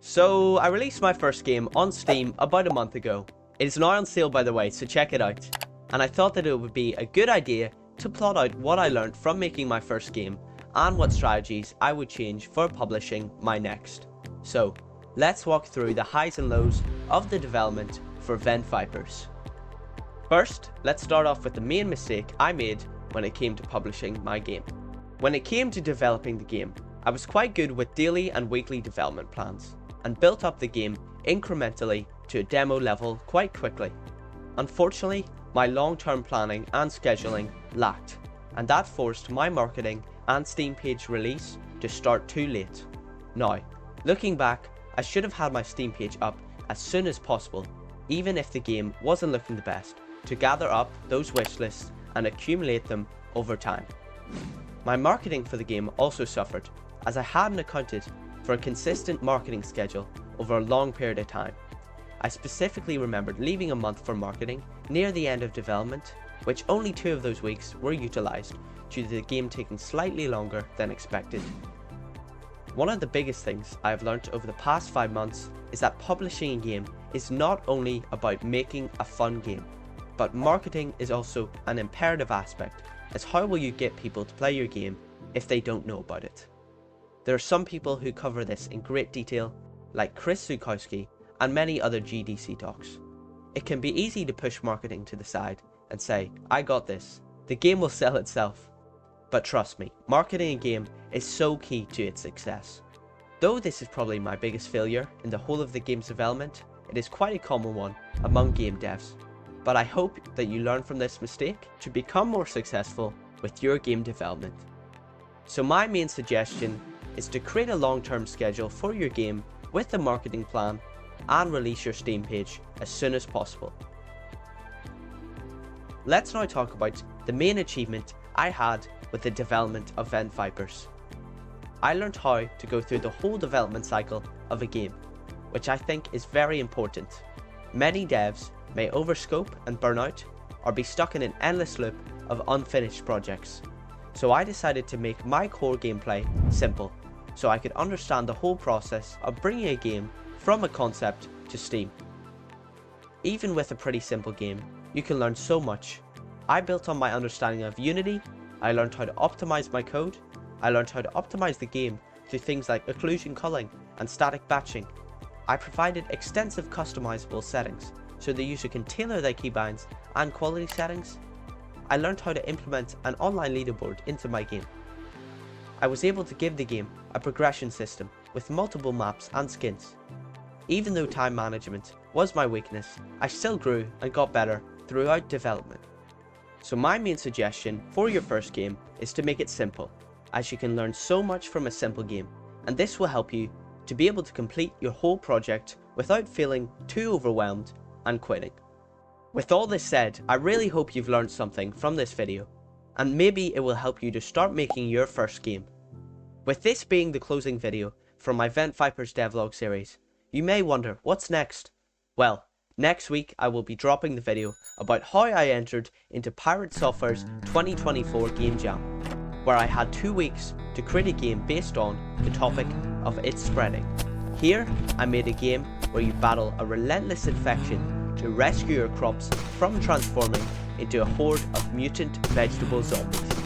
So I released my first game on Steam about a month ago. It is now on sale by the way, so check it out. And I thought that it would be a good idea to plot out what I learned from making my first game and what strategies I would change for publishing my next. So let's walk through the highs and lows of the development for Vent Vipers. First, let's start off with the main mistake I made when it came to publishing my game. When it came to developing the game, I was quite good with daily and weekly development plans, and built up the game incrementally to a demo level quite quickly. Unfortunately, my long-term planning and scheduling lacked, and that forced my marketing and Steam page release to start too late. Now, looking back, I should have had my Steam page up as soon as possible, even if the game wasn't looking the best, to gather up those wishlists and accumulate them over time. My marketing for the game also suffered, as I hadn't accounted for a consistent marketing schedule over a long period of time. I specifically remembered leaving a month for marketing near the end of development, which only 2 of those weeks were utilised due to the game taking slightly longer than expected. One of the biggest things I have learnt over the past 5 months is that publishing a game is not only about making a fun game, but marketing is also an imperative aspect, as how will you get people to play your game if they don't know about it? There are some people who cover this in great detail, like Chris Zukowski and many other GDC docs. It can be easy to push marketing to the side and say, I got this, the game will sell itself. But trust me, marketing a game is so key to its success. Though this is probably my biggest failure in the whole of the game's development, it is quite a common one among game devs. But I hope that you learn from this mistake to become more successful with your game development. So my main suggestion is to create a long-term schedule for your game with a marketing plan and release your Steam page as soon as possible. Let's now talk about the main achievement I had with the development of Vent Vipers. I learned how to go through the whole development cycle of a game, which I think is very important. Many devs may overscope and burn out, or be stuck in an endless loop of unfinished projects. So I decided to make my core gameplay simple, so I could understand the whole process of bringing a game from a concept to Steam. Even with a pretty simple game, you can learn so much. I built on my understanding of Unity, I learned how to optimize my code, I learned how to optimize the game through things like occlusion culling and static batching. I provided extensive customizable settings, so the user can tailor their keybinds and quality settings. I learned how to implement an online leaderboard into my game. I was able to give the game a progression system with multiple maps and skins. Even though time management was my weakness, I still grew and got better throughout development. So my main suggestion for your first game is to make it simple, as you can learn so much from a simple game, and this will help you to be able to complete your whole project without feeling too overwhelmed and quitting. With all this said, I really hope you've learned something from this video, and maybe it will help you to start making your first game. With this being the closing video from my Vent Vipers devlog series, you may wonder what's next? Well, next week I will be dropping the video about how I entered into Pirate Software's 2024 Game Jam, where I had 2 weeks to create a game based on the topic of its spreading. Here, I made a game where you battle a relentless infection to rescue your crops from transforming into a horde of mutant vegetable zombies.